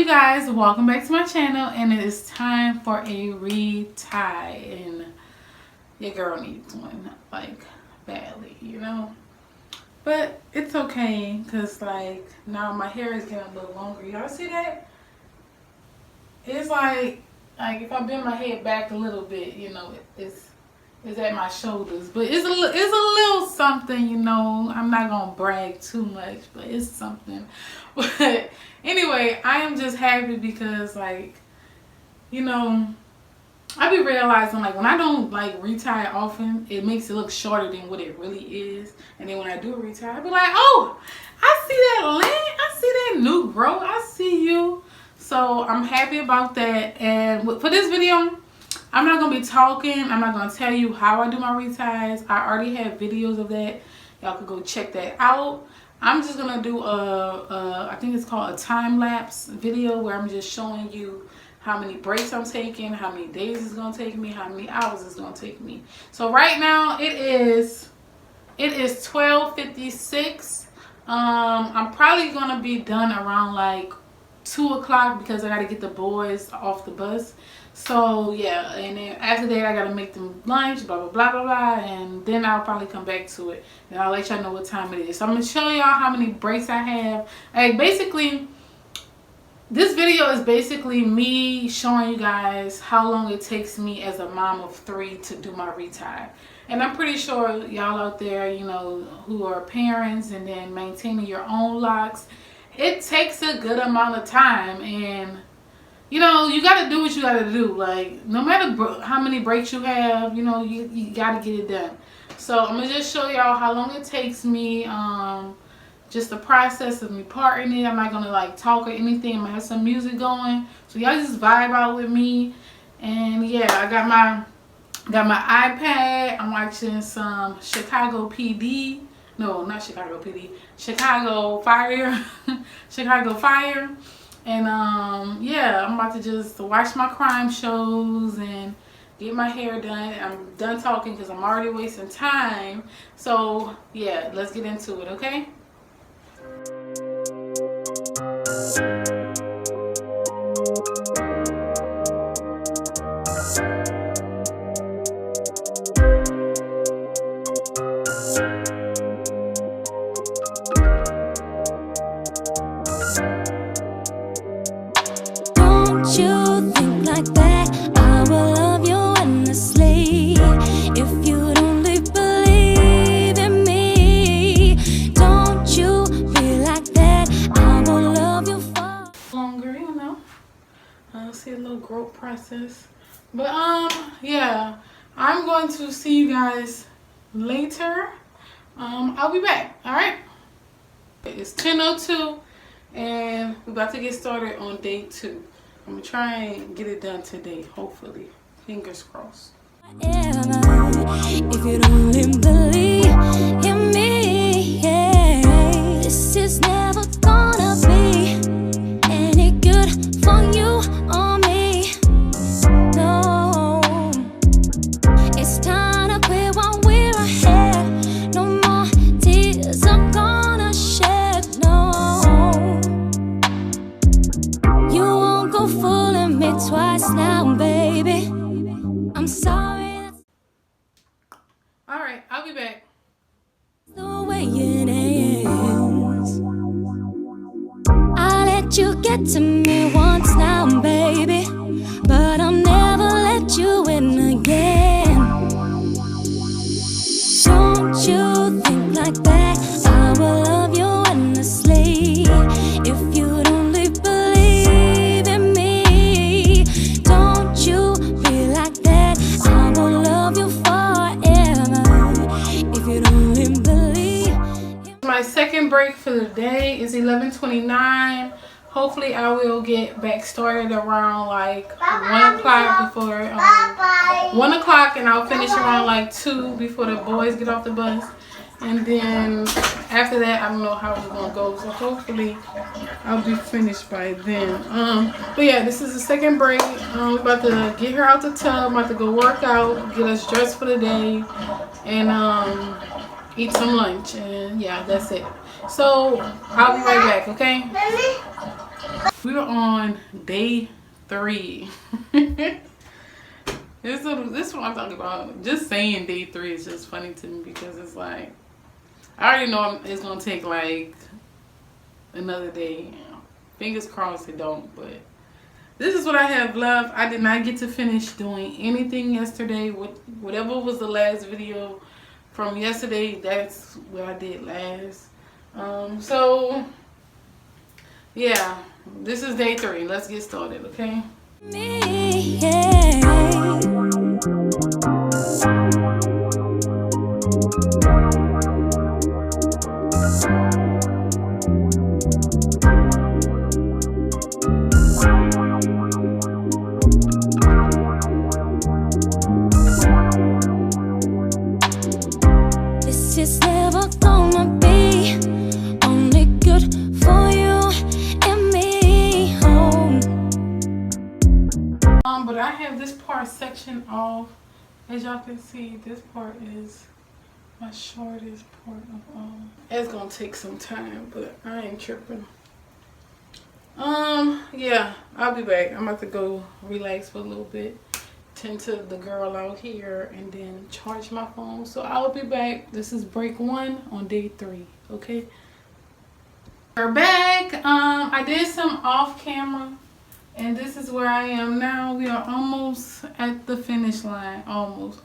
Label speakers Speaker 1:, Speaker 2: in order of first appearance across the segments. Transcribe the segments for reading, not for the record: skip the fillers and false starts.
Speaker 1: you guys, welcome back to my channel, and it is time for a retie, and your girl needs one, like, badly, you know, but it's okay, because, like, now my hair is getting a little longer. Y'all see that? It's like if I bend my head back a little bit, you know, it's at my shoulders, but it's a little something, you know. I'm not gonna brag too much, but it's something. But anyway, I am just happy because, like, you know, I be realizing, like, when I don't, like, retie often, it makes it look shorter than what it really is. And then when I do retie, I be like, oh, I see that length, I see that new growth, I see you. So I'm happy about that. And for this video, I'm not going to be talking. I'm not going to tell you how I do my reties. I already have videos of that. Y'all could go check that out. I'm just going to do I think it's called a time-lapse video, where I'm just showing you how many breaks I'm taking, how many days it's going to take me, how many hours it's going to take me. So right now it is 12:56. I'm probably going to be done around like 2 o'clock because I got to get the boys off the bus. So yeah, and then after that I gotta make them lunch, blah blah blah blah blah, and then I'll probably come back to it and I'll let y'all know what time it is. So I'm gonna show y'all how many breaks I have. Like, basically, this video is basically me showing you guys how long it takes me as a mom of 3 to do my retie. And I'm pretty sure y'all out there, you know, who are parents and then maintaining your own locks, it takes a good amount of time. And you know, you got to do what you got to do. Like, no matter how many breaks you have, you know, you got to get it done. So I'm going to just show y'all how long it takes me. Just the process of me parting it. I'm not going to, like, talk or anything. I'm going to have some music going. So y'all just vibe out with me. And yeah, I got my iPad. I'm watching some Chicago PD. No, not Chicago PD. Chicago Fire. Chicago Fire. And yeah, I'm about to just watch my crime shows and get my hair done. I'm done talking because I'm already wasting time. So yeah, let's get into it, okay? See a little growth process, but yeah, I'm going to see you guys later. I'll be back. All right, it's 10:02 and we're about to get started on day 2. I'm gonna try and get it done today, hopefully. Fingers crossed. If you don't believe in me, yeah, this is never gonna be any good for you or me. No, it's time to quit while we're ahead. No more tears I'm gonna shed. No, you won't go fooling me twice now, baby. I'm sorry. All right, I'll be back. The way it is, I let you get to me once now, baby, but I'll never let you in again. Don't you think like that? I will love you endlessly if you don't believe in me. Don't you be like that? I will love you forever if you don't believe. My second break for the day is 11:29. Hopefully I will get back started around like 1 o'clock before 1 o'clock, and I'll finish around like 2 before the boys get off the bus. And then after that, I don't know how it's gonna go, so hopefully I'll be finished by then. But yeah, this is the second break. We're about to get her out the tub. I'm about to go work out, get us dressed for the day, and eat some lunch. And yeah, that's it. So I'll be right back, okay? We are on day 3. This is what I'm talking about. Just saying day 3 is just funny to me because it's like, I already know it's going to take like another day. Fingers crossed it don't, but this is what I have left. I did not get to finish doing anything yesterday. Whatever was the last video from yesterday, that's what I did last. So yeah, this is day 3. Let's get started, okay?
Speaker 2: This is never gonna be only good for you and me.
Speaker 1: But I have this part section off. As y'all can see, this part is my shortest part of all. It's gonna take some time, but I ain't tripping. Yeah, I'll be back. I'm about to go relax for a little bit, tend to the girl out here, and then charge my phone. So I will be back. This is break 1 on day 3, okay? We're back. I did some off camera, and this is where I am now. We are almost at the finish line. Almost.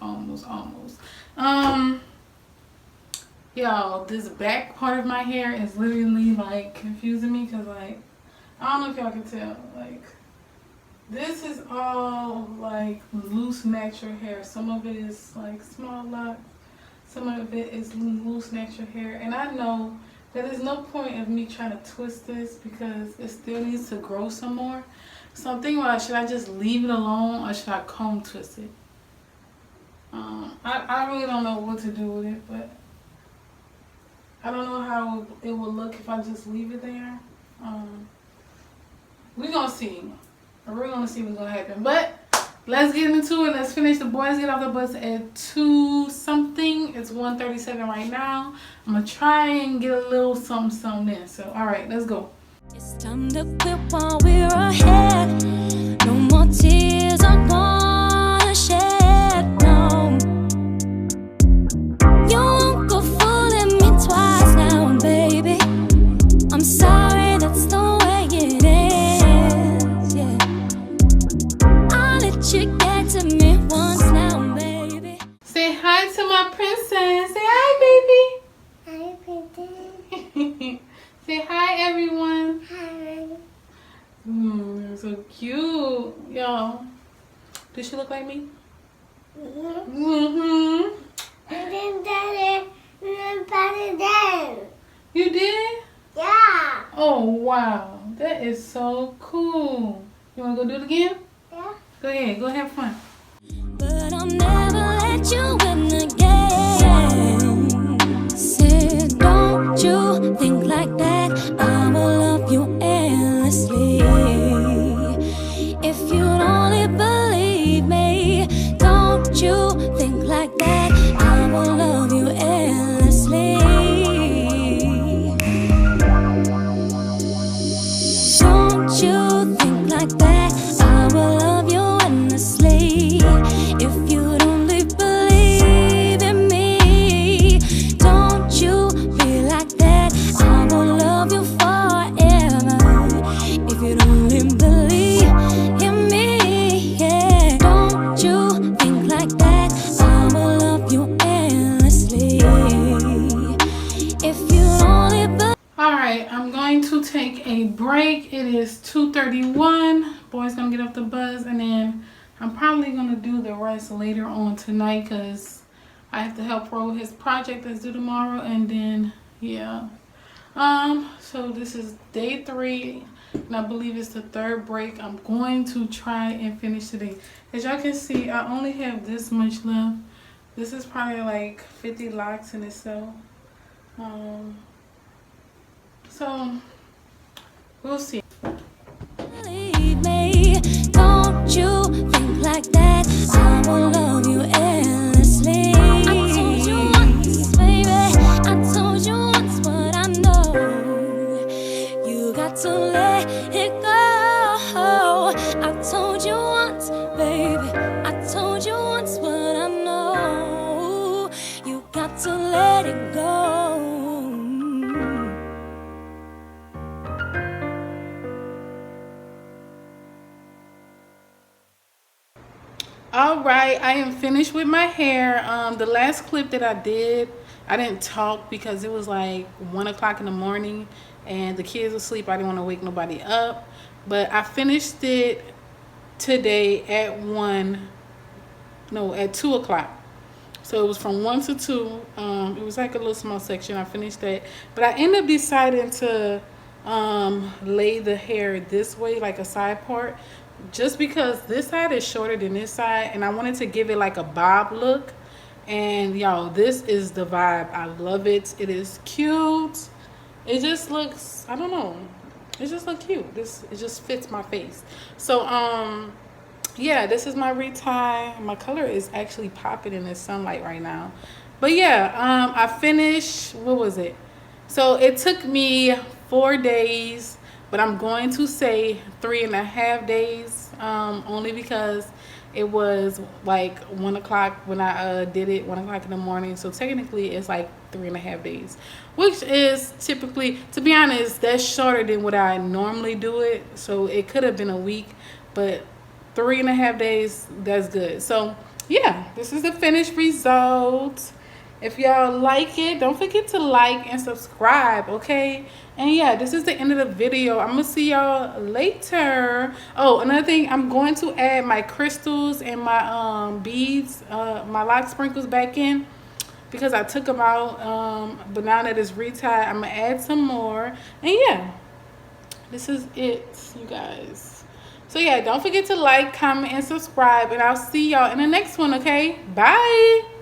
Speaker 1: Y'all, this back part of my hair is literally like confusing me because like, I don't know if y'all can tell, like, this is all like loose natural hair. Some of it is like small locks, some of it is loose natural hair, and I know that there's no point of me trying to twist this because it still needs to grow some more. So I'm thinking about, should I just leave it alone or should I comb twist it? I really don't know what to do with it, but I don't know how it will look if I just leave it there. We're gonna see. We're gonna see what's gonna happen. But let's get into it. Let's finish. The boys get off the bus at 2 something. It's 1:37 right now. I'm gonna try and get a little something in. So all right, let's go.
Speaker 2: It's time to quit while we're ahead. No more tears are gonna shed. No, you won't go fooling me twice now, baby. I'm sorry, that's the way it is. Yeah, I'll let you get to me once now, baby.
Speaker 1: Say hi to my princess. Say hi, baby.
Speaker 3: Hi, Peter.
Speaker 1: Say hi, everyone.
Speaker 3: Hi.
Speaker 1: So cute, y'all. Does she look like me?
Speaker 3: Mm-hmm. And then Daddy,
Speaker 1: You did?
Speaker 3: yeah.
Speaker 1: Oh wow, that is so cool. You wanna go do it again?
Speaker 3: Yeah.
Speaker 1: Go ahead, go have fun.
Speaker 2: But I'll never let you win again. Said, don't you think like that? I will love you endlessly. If you'd only believe me, don't you think like that? I will love you endlessly. Don't you think like that? I will love you endlessly. If you'd only believe in me, don't you be like that? I will love you forever. If you'd only believe in me, yeah. Don't you think like that? I will love you endlessly. If you'd only believe.
Speaker 1: Alright, I'm going to take a break. It is 2:31. Boy's gonna get off the bus, and then I'm probably gonna do the rest later on tonight because I have to help Ro his project that's due tomorrow, and then yeah. So this is day 3, and I believe it's the 3rd break. I'm going to try and finish today. As y'all can see, I only have this much left. This is probably like 50 locks in itself. So we'll see.
Speaker 2: Believe me, don't you think like that? I will love you endlessly. I told you once, baby. I told you once, but I know you got to let it go.
Speaker 1: I am finished with my hair. The last clip that I did, I didn't talk because it was like 1 o'clock in the morning and the kids were asleep. I didn't want to wake nobody up. But I finished it today at 2 o'clock. So it was from 1 to 2. It was like a little small section. I finished that. But I ended up deciding to lay the hair this way, like a side part, just because this side is shorter than this side, and I wanted to give it like a bob look. And y'all, this is the vibe. I love it. It is cute. It just looks, I don't know, it just looks cute. It just fits my face. So yeah, this is my retie. My color is actually popping in the sunlight right now. But yeah, I finished, what was it? So it took me 4 days, but I'm going to say 3.5 days, only because it was like 1 o'clock when I did it, 1 o'clock in the morning. So technically it's like 3.5 days, which is typically, to be honest, that's shorter than what I normally do it. So it could have been a week, but 3.5 days, that's good. So yeah, this is the finished result. If y'all like it, don't forget to like and subscribe, okay? And yeah, this is the end of the video. I'm gonna see y'all later. Oh, another thing, I'm going to add my crystals and my beads, my lock sprinkles back in, because I took them out. But now that it's retied, I'm gonna add some more. And yeah, this is it, you guys. So yeah, don't forget to like, comment, and subscribe, and I'll see y'all in the next one, okay? Bye.